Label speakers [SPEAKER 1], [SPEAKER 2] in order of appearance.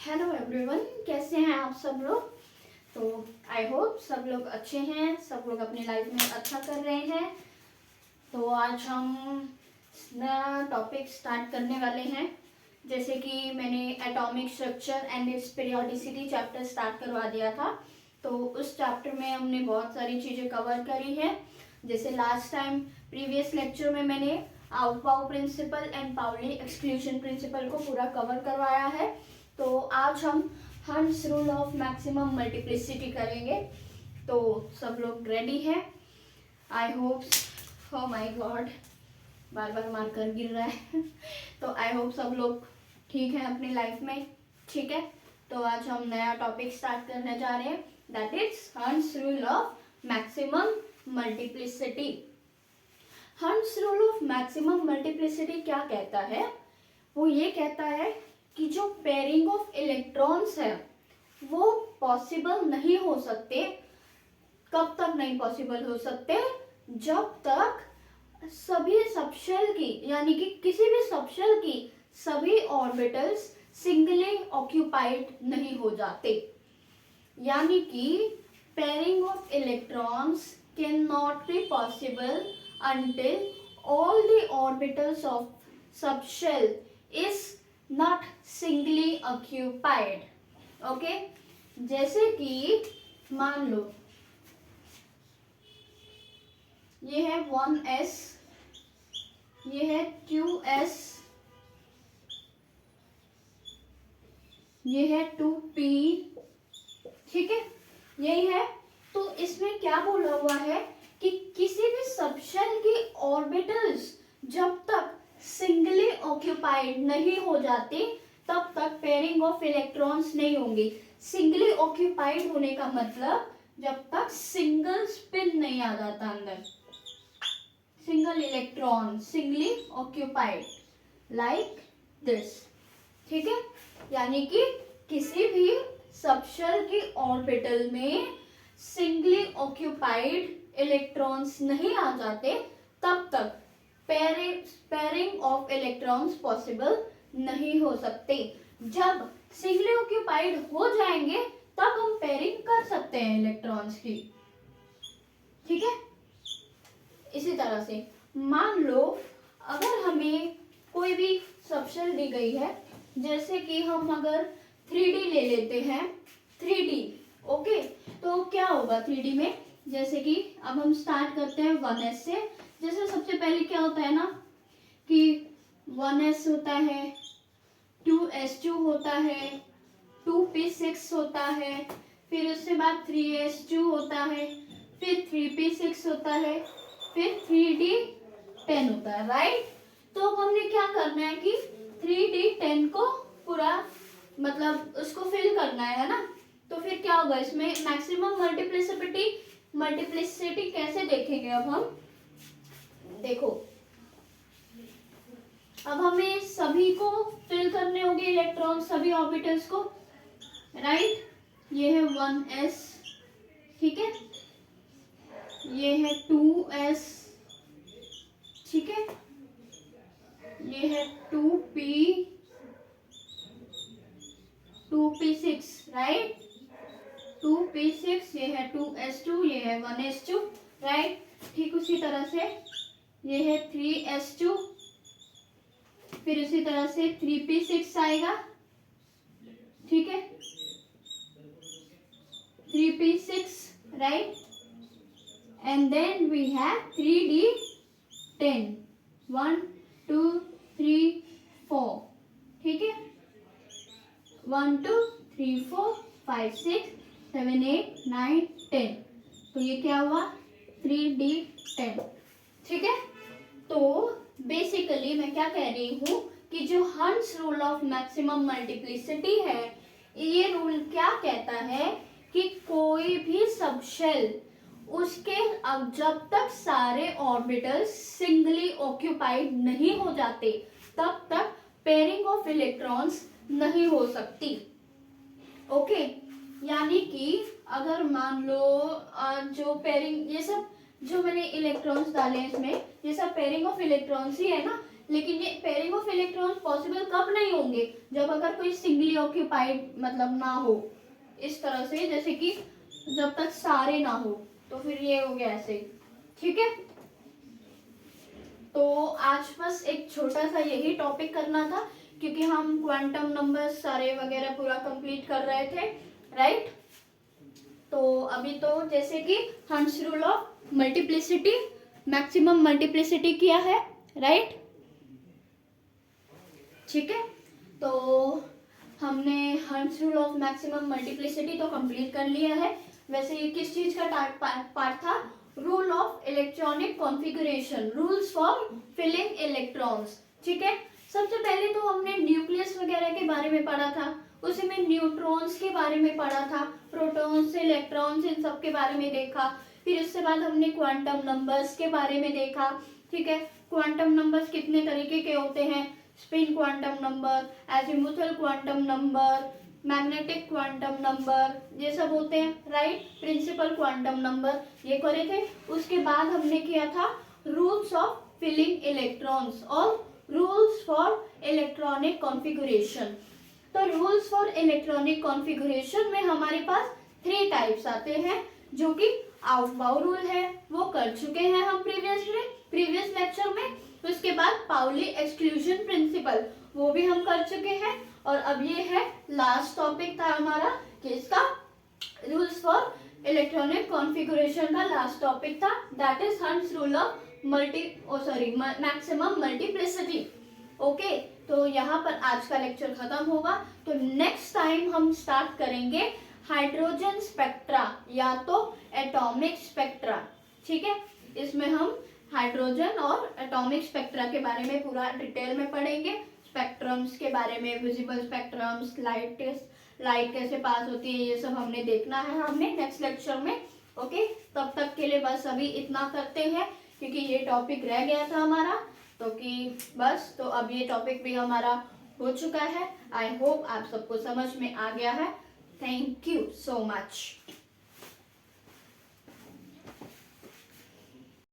[SPEAKER 1] Hello everyone, कैसे हैं आप सब लोग। तो आई होप सब लोग अच्छे हैं, सब लोग अपनी लाइफ में अच्छा कर रहे हैं। तो आज हम नया टॉपिक स्टार्ट करने वाले हैं। जैसे कि मैंने atomic structure and it's periodicity chapter start करवा दिया था, तो उस चैप्टर में हमने बहुत सारी चीज़ें कवर करी है। जैसे लास्ट टाइम प्रीवियस लेक्चर में मैंने aufbau principle and Pauli exclusion principle को पूरा कवर करवाया है। तो आज हम हंस रूल ऑफ मैक्सिमम मल्टीप्लिसिटी करेंगे। तो सब लोग रेडी हैं? I hope. Oh my God, bar bar marker गिर रहा है तो आई होप सब लोग ठीक है अपनी लाइफ में। ठीक है, तो आज हम नया टॉपिक स्टार्ट करने जा रहे हैं, दैट इज हंस रूल ऑफ मैक्सिमम मल्टीप्लिसिटी। हंस रूल ऑफ मैक्सिमम मल्टीप्लिसिटी क्या कहता है? वो ये कहता है कि जो पेयरिंग ऑफ इलेक्ट्रॉन्स है वो पॉसिबल नहीं हो सकते। कब तक नहीं पॉसिबल हो सकते? जब तक सभी सबशेल की, यानी कि किसी भी सबशेल की सभी ऑर्बिटल्स सिंगली ऑक्यूपाइड नहीं हो जाते। यानी कि pairing of electrons can not be possible until all the orbitals of subshell is not singly occupied. Okay? जैसे कि मान लो ये है 1s, ये है 2s, ये है 2p, ठीक है, यही है। तो इसमें क्या बोला हुआ है कि किसी भी सबशेल की ऑर्बिटल्स जब तक सिंगली ऑक्यूपाइड नहीं हो जाते तब तक पेयरिंग ऑफ इलेक्ट्रॉन्स नहीं होंगी। सिंगली ऑक्यूपाइड होने का मतलब जब तक सिंगल स्पिन नहीं आ जाता अंदर, single electron singly occupied like this. ठीक है, यानी कि किसी भी सबशेल की ऑर्बिटल में सिंगली ऑक्यूपाइड इलेक्ट्रॉन्स नहीं आ जाते तब तक पेयरिंग ऑफ इलेक्ट्रॉन्स पॉसिबल नहीं हो सकते। जब सिंगली ऑक्यूपाइड हो जाएंगे तब हम पेयरिंग कर सकते हैं इलेक्ट्रॉन्स की। ठीक है, इसी तरह से मान लो अगर हमें कोई भी सबशेल दी गई है, जैसे कि हम अगर 3D ले लेते हैं, 3D। ओके, तो क्या होगा 3D में? जैसे कि अब हम स्टार्ट करते हैं 1s से। जैसे सबसे पहले क्या होता है ना कि 1s होता है, 2s2 होता है, 2p6 होता है, फिर उसके बाद 3s2 होता है, फिर 3p6 होता है, फिर 3d10 होता है, राइट। तो अब हमने क्या करना है कि 3d10 को पूरा मतलब उसको फिल करना है ना। तो फिर क्या होगा इसमें मैक्सिमम मल्टीप्लिसिटी कैसे देखेंगे? अब हम देखो, अब हमें सभी को फिल करने होंगे इलेक्ट्रॉन, सभी ऑर्बिटल्स को, राइट। ये है 1s, ठीक है, ये है 2s, ठीक है, ये है 2p, 2p6, राइट, 2p6, ये है 2s2, ये है 1s2, राइट। ठीक उसी तरह से ये है 3s2, फिर उसी तरह से 3p6 आएगा, ठीक है, 3p6, right, and then we have 3d10, 1 2 3 4, ठीक है, 1 2 3 4 5 6 7 8 9 10। तो ये क्या हुआ 3d10, ठीक है। तो बेसिकली मैं क्या कह रही हूँ कि जो हंस रूल ऑफ मैक्सिमम मल्टीप्लिसिटी है, ये रूल क्या कहता है कि कोई भी सबशेल उसके जब तक सारे ऑर्बिटल्स सिंगली ऑक्यूपाइड नहीं हो जाते तब तक पेयरिंग ऑफ इलेक्ट्रॉन्स नहीं हो सकती। ओके, यानी कि अगर मान लो जो पेयरिंग, ये सब जो मैंने इलेक्ट्रॉन्स डाले हैं इसमें, ये सब पेयरिंग ऑफ इलेक्ट्रॉन्स ही है ना। लेकिन ये पेयरिंग ऑफ इलेक्ट्रॉन्स पॉसिबल कब नहीं होंगे, जब अगर कोई सिंगली ऑक्यूपाइड मतलब ना हो, इस तरह से, जैसे कि जब तक सारे ना हो, तो फिर ये हो गया ऐसे। ठीक है, तो आज बस एक छोटा सा यही टॉपिक करना था, क्योंकि हम क्वांटम नंबर्स सारे वगैरह पूरा कंप्लीट कर रहे थे, राइट। तो अभी तो जैसे कि हंस rule of multiplicity, maximum multiplicity किया है, राइट। ठीक है, तो हमने हंस रूल ऑफ मैक्सिमम मल्टीप्लिसिटी तो कंप्लीट कर लिया है। वैसे ये किस चीज का पार्ट था, rule of electronic configuration, rules for filling electrons. ठीक है, सबसे पहले तो हमने न्यूक्लियस वगैरह के बारे में पढ़ा था, उसी में न्यूट्रॉन्स के बारे में पढ़ा था, प्रोटॉन्स, इलेक्ट्रॉन्स, इन सब के बारे में देखा। फिर उसके बाद हमने क्वांटम नंबर्स के बारे में देखा। ठीक है, क्वांटम नंबर्स कितने तरीके के होते हैं, spin quantum number, azimuthal quantum number, magnetic quantum number, ये सब होते हैं, राइट। प्रिंसिपल क्वांटम नंबर, ये करे थे। उसके बाद हमने किया था रूल्स ऑफ फिलिंग इलेक्ट्रॉन्स और रूल्स फॉर इलेक्ट्रॉनिक कॉन्फ़िगरेशन। तो रूल्स फॉर इलेक्ट्रॉनिक कॉन्फ़िगरेशन में हमारे पास 3 टाइप्स आते हैं, जो कि आउफबाउ रूल है, वो कर चुके हैं हम प्रीवियस लेक्चर में। उसके बाद पाउली एक्सक्लूजन प्रिंसिपल, वो भी हम कर चुके हैं। और अब ये है लास्ट टॉपिक था हमारा, कि इसका रूल्स फॉर इलेक्ट्रॉनिक कॉन्फ़िगरेशन का लास्ट टॉपिक था, दैट इज हंस rule of maximum multiplicity. Okay, तो यहाँ पर आज का लेक्चर खत्म होगा। तो नेक्स्ट टाइम हम स्टार्ट करेंगे हाइड्रोजन स्पेक्ट्रा या तो एटॉमिक स्पेक्ट्रा। ठीक है, इसमें हम हाइड्रोजन और एटॉमिक स्पेक्ट्रा के बारे में पूरा डिटेल में पढ़ेंगे, स्पेक्ट्रम्स के बारे में, विजिबल स्पेक्ट्रम्स, लाइट कैसे पास होती है, ये सब हमने देखना है हमने नेक्स्ट लेक्चर में। ओके, तब तक के लिए बस अभी इतना करते हैं, क्योंकि ये टॉपिक रह गया था हमारा, तो कि बस, तो अब ये टॉपिक भी हमारा हो चुका है। आई होप आप सबको समझ में आ गया है। Thank you so much.